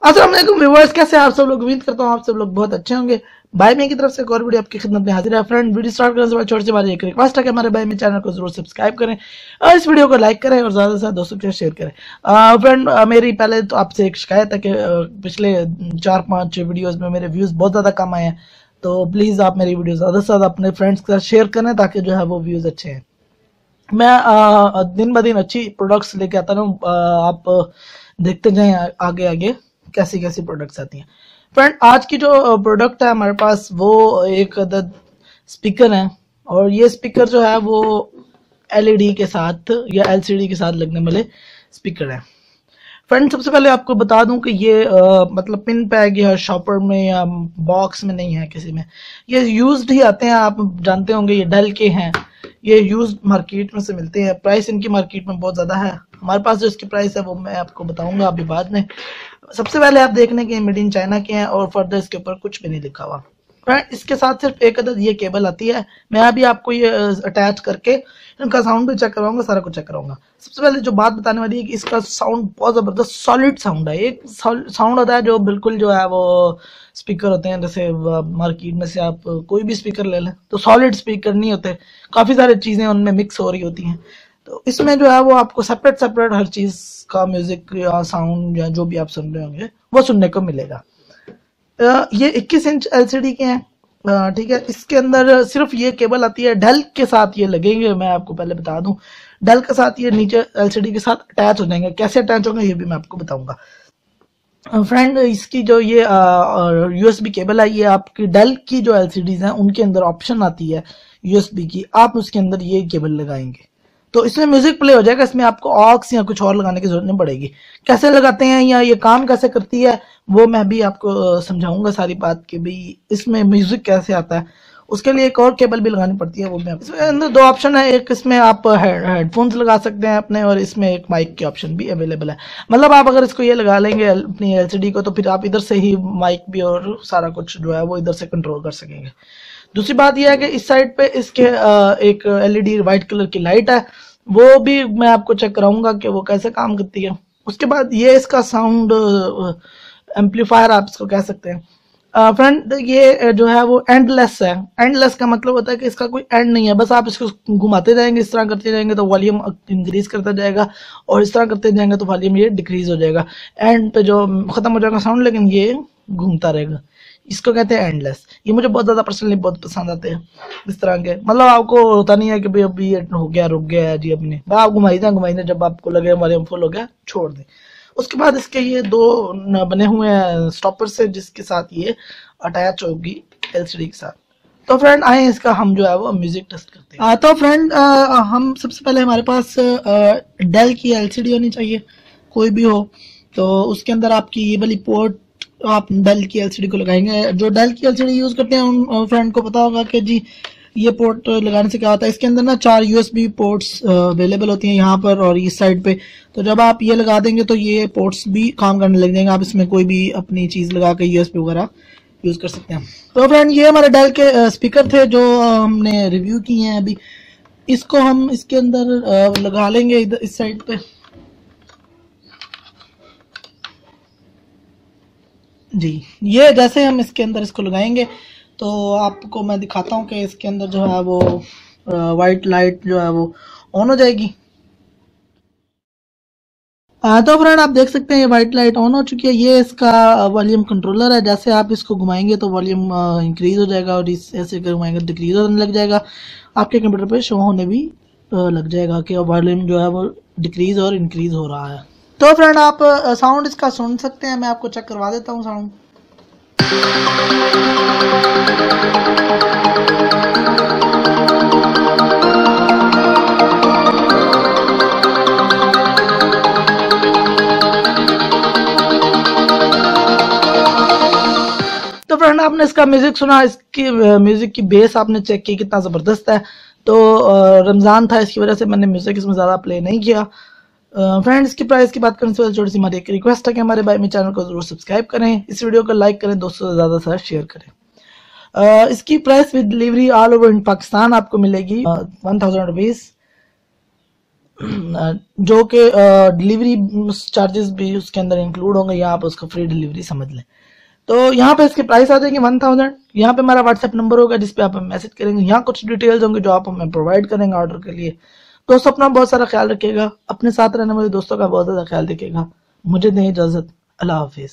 अस्सलाम वालेकुम व्यूअर्स, कैसे हैं आप सब लोग। उम्मीद करता हूँ आप सब लोग बहुत अच्छे होंगे। बाय मी की तरफ से एक और वीडियो आपकी खिदमत में हाजिर है। फ्रेंड, वीडियो स्टार्ट करने से पहले छोटी सी हमारी एक रिक्वेस्ट है कि हमारे बाय मी चैनल को जरूर सब्सक्राइब करें और इस वीडियो को लाइक करें और ज़्यादा से ज़्यादा दोस्तों के साथ शेयर करें। फ्रेंड, मेरी पहले तो आपसे एक शिकायत है कि पिछले 4-5 वीडियोज़ में मेरे व्यूज़ बहुत ज़्यादा कम आए हैं, तो प्लीज़ आप मेरी वीडियो ज़्यादा से ज़्यादा अपने फ्रेंड्स के साथ शेयर करें ताकि जो है वो व्यूज़ अच्छे हैं। मैं दिन ब दिन अच्छी प्रोडक्ट्स लेके आता हूँ, आप देखते जाएं आगे आगे कैसी कैसी प्रोडक्ट्स आती हैं। फ्रेंड, आज की जो प्रोडक्ट है हमारे पास वो एक अदद स्पीकर है, और ये स्पीकर जो है वो एलईडी के साथ या एलसीडी के साथ लगने वाले स्पीकर है। फ्रेंड, सबसे पहले आपको बता दूं कि ये मतलब पिन पैक या शॉपर में या बॉक्स में नहीं है किसी में, ये यूज्ड ही आते हैं। आप जानते होंगे ये डल के हैं, ये यूज्ड मार्केट में से मिलते हैं। प्राइस इनकी मार्केट में बहुत ज़्यादा है। हमारे पास जो इसकी प्राइस है वो मैं आपको बताऊंगा अभी बाद में। सबसे पहले आप देखने के मेड इन चाइना के हैं और फर्दर इसके ऊपर कुछ भी नहीं लिखा हुआ। फ्रेंड, इसके साथ सिर्फ एक अदद ये केबल आती है। मैं अभी आपको ये अटैच करके इनका साउंड भी चेक करवाऊंगा, सारा कुछ चेक कराऊंगा। सबसे पहले जो बात बताने वाली है कि इसका साउंड बहुत ज़बरदस्त सॉलिड साउंड है। एक साउंड होता है जो बिल्कुल जो है वो स्पीकर होते हैं, जैसे मार्केट में से आप कोई भी स्पीकर ले लें तो सॉलिड स्पीकर नहीं होते, काफ़ी सारी चीज़ें उनमें मिक्स हो रही होती हैं। तो इसमें जो है वो आपको सेपरेट सेपरेट हर चीज़ का म्यूजिक या साउंड या जो भी आप सुन रहे होंगे वो सुनने को मिलेगा। ये 21 इंच एलसीडी के हैं, ठीक है। इसके अंदर सिर्फ ये केबल आती है, डल के साथ ये लगेंगे। मैं आपको पहले बता दूं, डल के साथ ये नीचे एलसीडी के साथ अटैच हो जाएंगे। कैसे अटैच होंगे ये भी मैं आपको बताऊंगा। फ्रेंड, इसकी जो ये यूएसबी केबल है, ये आपकी डल की जो एलसीडीज हैं उनके अंदर ऑप्शन आती है यूएसबी की, आप उसके अंदर ये केबल लगाएंगे तो इसमें म्यूजिक प्ले हो जाएगा। इसमें आपको ऑक्स या कुछ और लगाने की जरूरत नहीं पड़ेगी। कैसे लगाते हैं या ये काम कैसे करती है वो मैं भी आपको समझाऊंगा सारी बात कि भाई इसमें म्यूजिक कैसे आता है। उसके लिए एक और केबल भी लगानी पड़ती है, वो मैं इसमें अंदर 2 ऑप्शन है। एक इसमें आप हेडफोन्स लगा सकते हैं अपने, और इसमें एक माइक की ऑप्शन भी अवेलेबल है। मतलब आप अगर इसको ये लगा लेंगे अपनी एलसीडी को तो फिर आप इधर से ही माइक भी और सारा कुछ जो है वो इधर से कंट्रोल कर सकेंगे। दूसरी बात यह है कि इस साइड पे इसके एक एलईडी व्हाइट कलर की लाइट है, वो भी मैं आपको चेक कराऊंगा कि वो कैसे काम करती है। उसके बाद ये इसका साउंड एम्पलीफायर आप इसको कह सकते हैं। फ्रेंड, ये जो है वो एंडलेस है। एंडलेस का मतलब होता है कि इसका कोई एंड नहीं है, बस आप इसको घुमाते जाएंगे, इस तरह करते जाएंगे तो वॉल्यूम इंक्रीज करता जाएगा, और इस तरह करते जाएंगे तो वॉल्यूम ये डिक्रीज हो जाएगा। एंड पे जो खत्म हो जाएगा साउंड, लेकिन ये घूमता रहेगा। इसको कहते हैं एंडलेस। ये मुझे बहुत ज्यादा पर्सनली बहुत पसंद आते हैं इस तरह के। मतलब आपको होता नहीं है कि भाई अभी ये हो गया, रुक गया है जी, अपने आप घुमाई दें, जब आपको लगे वॉल्यूम फुल हो गया छोड़ दें। उसके बाद इसके ये 2 बने हुए हैं स्टॉपर से, जिसके साथ ये अटैच होगी एलसीडी के साथ। तो फ्रेंड, आए इसका हम जो है वो म्यूजिक टेस्ट करते हैं। तो फ्रेंड, हम सबसे पहले हमारे पास डेल की एलसीडी होनी चाहिए, कोई भी हो। तो उसके अंदर आपकी ये वाली पोर्ट आप डेल की एलसीडी को लगाएंगे। जो डेल की एलसीडी यूज करते हैं उन फ्रेंड को पता होगा कि जी ये पोर्ट लगाने से क्या होता है। इसके अंदर ना 4 यूएसबी पोर्ट्स अवेलेबल होती हैं यहाँ पर और इस साइड पे। तो जब आप ये लगा देंगे तो ये पोर्ट्स भी काम करने लग जाएंगे। आप इसमें कोई भी अपनी चीज लगा के यूएसबी वगैरह यूज कर सकते हैं। तो फ्रेंड, ये हमारे डेल के स्पीकर थे जो हमने रिव्यू किए हैं अभी। इसको हम इसके अंदर लगा लेंगे इधर इस साइड पे जी। ये जैसे हम इसके अंदर इसको लगाएंगे तो आपको मैं दिखाता हूँ कि इसके अंदर जो है वो वाइट लाइट जो है वो ऑन हो जाएगी। तो फ्रेंड, आप देख सकते हैं ये वाइट लाइट ऑन हो चुकी है। ये इसका वॉल्यूम कंट्रोलर है। जैसे आप इसको घुमाएंगे तो वॉल्यूम इंक्रीज हो जाएगा, और इस ऐसे घुमाएंगे तो डिक्रीज होने लग जाएगा। आपके कंप्यूटर पे शो होने भी लग जाएगा कि वॉल्यूम जो है वो डिक्रीज और इंक्रीज हो रहा है। तो फ्रेंड, आप साउंड इसका सुन सकते हैं। मैं आपको चेक करवा देता हूँ साउंड। तो फ्रेंड, आपने इसका म्यूजिक सुना, इसकी म्यूजिक की बेस आपने चेक की कितना जबरदस्त है। तो रमजान था, इसकी वजह से मैंने म्यूजिक इसमें ज्यादा प्ले नहीं किया। फ्रेंड्स, की प्राइस की बात करने से पहले छोटी सी हमारी एक रिक्वेस्ट है कि हमारे बाय मी चैनल को जरूर सब्सक्राइब करें, इस वीडियो को लाइक करें, दोस्तों से ज्यादा से शेयर करें। इसकी price with delivery all over in Pakistan आपको मिलेगी 1000 रुपीज। जो कि डिलीवरी चार्जेस भी उसके अंदर इंक्लूड होंगे, या आप उसको फ्री डिलीवरी समझ लें। तो यहाँ पे इसकी प्राइस आ जाएगी 1000। यहाँ पे हमारा व्हाट्सएप नंबर होगा जिस पे आप हमें मैसेज करेंगे, यहाँ कुछ डिटेल्स होंगे जो आप हमें प्रोवाइड करेंगे ऑर्डर के लिए। दोस्तों अपना बहुत सारा ख्याल रखिएगा, अपने साथ रहने वाले दोस्तों का बहुत ज्यादा ख्याल रखिएगा। मुझे दें इजाजत, अल्लाह हाफिज।